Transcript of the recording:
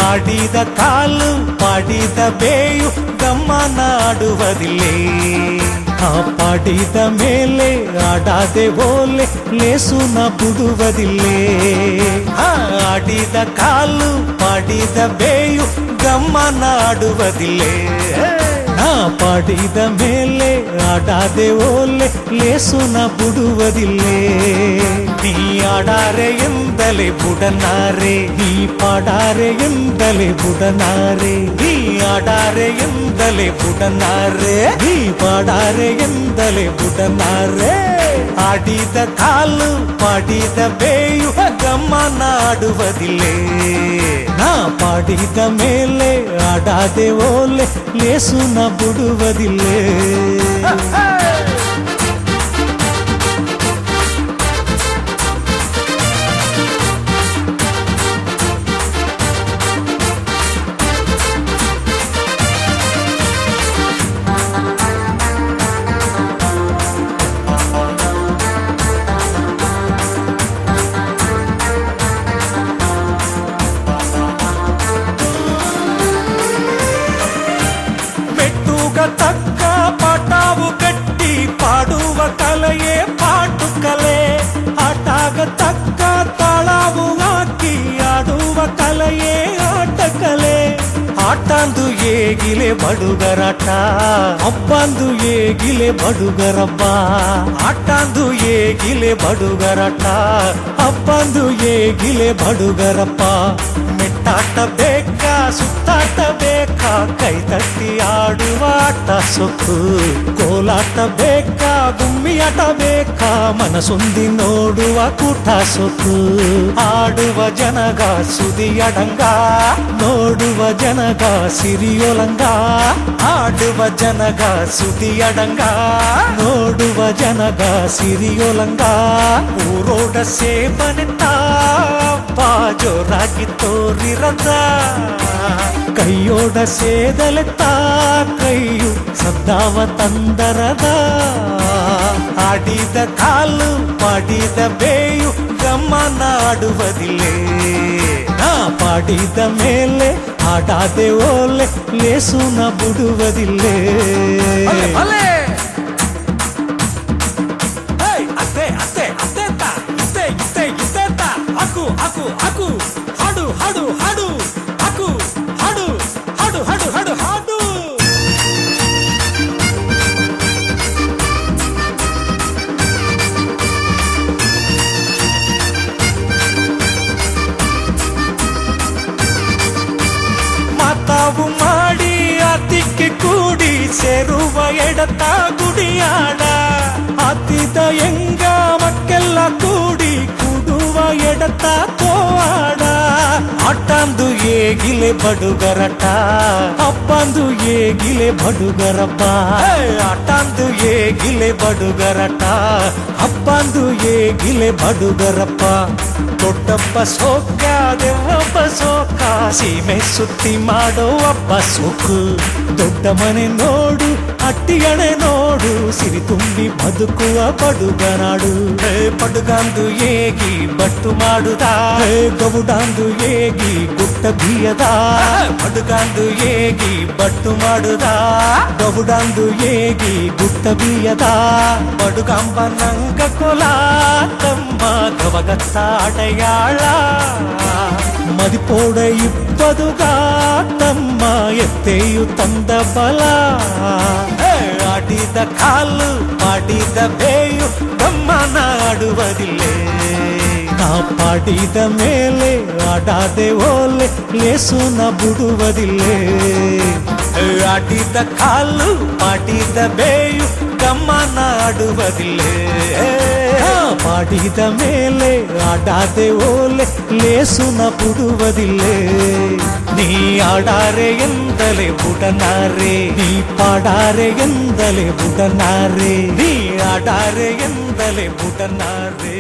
ಆಡಿದ ಕಾಲು ಪಾಡಿದ ಬೇಯು ಗಮ್ಮನಾಡುವುದಿಲ್ಲೇ ಪಾಡಿದ ಮೇಲೆ ಆಡಾದೆ ಓಲೆ ಲೇಸುನ ಬಿಡುವುದಿಲ್ಲೇ ಆಡಿದ ಕಾಲು ಪಾಡಿದ ಬೇಯು ಗಮ್ಮನಾಡುವುದಿಲ್ಲೇ ಪಾಡಿದ ಮೇಲೆ ಆಡಾದೆ ಓಲೆ ಲೇಸುನ ಬಿಡುವುದಿಲ್ಲೇ ನೀ ಆಡಾರೆ ಎಂದಲೇ ಬುಡನಾರೆ ನೀ ಪಾಡಾರೆ ಎಂದಲೇ ಬುಡನಾರೆ ನೀ ಆಡಾರೆ ಎಂದಲೇ ಬುಡನಾರೆ ನೀ ಪಾಡಾರೆ ಎಂದಲೇ ಬುಡನಾರೆ ಆಡಿದ ಕಾಲು ಪಾಡಿದ ಬೇಯು ಗಮ್ಮನಾಡುವುದಿಲ್ಲೇ ನಾ ಪಾಡಿದ ಮೇಲೆ ಆಡಾದೆ ಓಲೆ ಲೇಸುನ ಬಿಡುವುದಿಲ್ಲೇ ತಕ್ಕ ಪಾಠವು ಕಟ್ಟಿ ಪಾಡುವ ಕಲೆಯೇ ಪಾಟು ಕಲೆ ಆಟಾಗ ತಕ್ಕ ತಾಳವು ಹಾಕಿ ಆಡುವ ಕಲೆಯೇ ಆಟ ಕಲೆ ಆಟಂದು ಏಗಿಲೆ ಬಡುಗರಾಟ ಅಬ್ಬಂದು ಏಗಿಲೆ ಬಡುಗರಬ್ಬ ಆಟಂದು ಏಗಿಲೆ ಬಡುಗರಾಟ ಅಬ್ಬಂದು ಏಗಿಲೆ ಬಡುಗರಪ್ಪ ಮೆಟ್ಟಾಟ ಬೇಕಾ ಸುತ್ತಾಟ ಬೇಕಾ ಕೈ ತಟ್ಟಿ ಆಡುವ ಆಟ ಸೊಕ್ಕು ಕೋಲಾಟ ಬೇಕಾ ಗುಮ್ಮಿಯಾಟ ಬೇಕಾ ಮನಸೊಂದಿ ನೋಡುವ ಕೂಟ ಸೊಕ್ಕು ಆಡುವ ಜನಗ ಸುದಿಯಡಂಗ ನೋಡುವ ಜನಗ ಸಿರಿಯೊಲಂಗ ಆಡುವ ಜನಗ ಸುದಿಯಡಂಗ ನೋಡುವ ಜನಗ ಸಿರಿಯೊಲಂಗ ಊರೋಡ ಸೇವನೆ ಜೋರಾಗಿ ತೋರಿರದ ಕೈಯೋಡ ಸೇದಲೆತ್ತ ಕೈಯು ಸದ್ದಾವ ತಂದರದ ಆಡಿದ ಕಾಲು ಪಾಡಿದ ಬೇಯು ಗಮ್ಮನಾಡುವುದಿಲ್ಲೇ ನಾ ಪಾಡಿದ ಮೇಲೆ ಆಡಾದೆ ಓಲೆ ಲೇಸುನ ಬಿಡುವುದಿಲ್ಲೇ ಅತ್ತೆ ಅತ್ತೆ ಅತ್ತೆ ಇತ್ತೆ ಇತ್ತೆ ಇತ್ತೆ ಅಕು ಅಕು ಅಕು ಹಾಡು ಹಾಡು ಹಾಡು ಅಕು ಹಾಡು ಹಾಡು ಹಾಡು ಹಾಡು ಹಾಡು ಮಾತಾವು ಮಾಡಿ ಅತಿಕ್ಕೆ ಕೂಡಿ ಸೇರುವ ಎಡತ ಗುಡಿಯಾಡ ಅತಿದ ಎಂಗ ಮಕ್ಕೆಲ್ಲ ಕೂಡಿ ಕೂಡುವ ಎಡತ ಕೋವಾಡ ಆಟಂದು ಏಗಿಲೆ ಬಡುಗರಟ ಅಪ್ಪಂದು ಏಗಿಲೆ ಬಡುಗರಪ್ಪ ಆಟಂದು ಏಗಿಲೆ ಬಡುಗರಟ ಅಪ್ಪಂದು ಏಗಿಲೆ ಬಡುಗರಪ್ಪ ದೊಡ್ಡಪ್ಪ ಸೋಕ ದೆವ್ವಪ್ಪ ಸೋಕ ಸೀಮೆ ಸುತ್ತಿ ಮಾಡೋ ಅಪ್ಪ ಸೋಕು ದೊಡ್ಡ ಮನೆ ನೋಡು ಅಟ್ಟಿಗಣೆ ನೋಡು ಸಿರಿ ತುಂಬಿ ಬದುಕುವ ಬಡುಗನಾಡು ಪಡುಗಂದು ಏಗಿ ಬಟ್ಟು ಮಾಡುದ ಗವುಡಂದು ಏಗಿ ಗುಟ್ಟ ಬಿಯದ ಪಡುಗಂದು ಏಗಿ ಬಟ್ಟು ಮಾಡುದ ಗವುಡಂದು ಏಗಿ ಗುಟ್ಟ ಬಿಯದ ಬಡುಗಂಬ ನಂಗ ಕೊಲ ತಮ್ಮ ಗವಗತ್ತ ಅಡೆಯಾಳ ಮದಿಪೋಡ ಇಪ್ಪದುಗಾ ತಮ್ಮ ಎತ್ತೆಯು ತಂದ ಬಲ ಆಡಿದ ಕಾಲು ಪಾಡಿದ ಬೇಯು ಗಮ್ಮನಾಡುವುದಿಲ್ಲೇ ನಾ ಪಾಡಿದ ಮೇಲೆ ಆಡಾದೆ ಓಲೆ ಲೇಸುನ ಬಿಡುವುದಿಲ್ಲೇ ಆಡಿದ ಕಾಲು ಪಾಡಿದ ಬೇಯು ಗಮ್ಮನಾಡುವುದಿಲ್ಲೇ ಪಾಡಿದ ಮೇಲೆ ಆಡಾದೆ ಓಲೆ ಲೇಸುನ ಬಿಡುವುದಿಲ್ಲೇ ನೀ ಆಡಾರೆ ಎಂದಲೇ ಬುಡನಾರೆ ನೀ ಪಾಡಾರೆ ಎಂದಲೇ ಬುಡನಾರೆ ನೀ ಆಡಾರೆ ಎಂದಲೇ ಬುಡನಾರೆ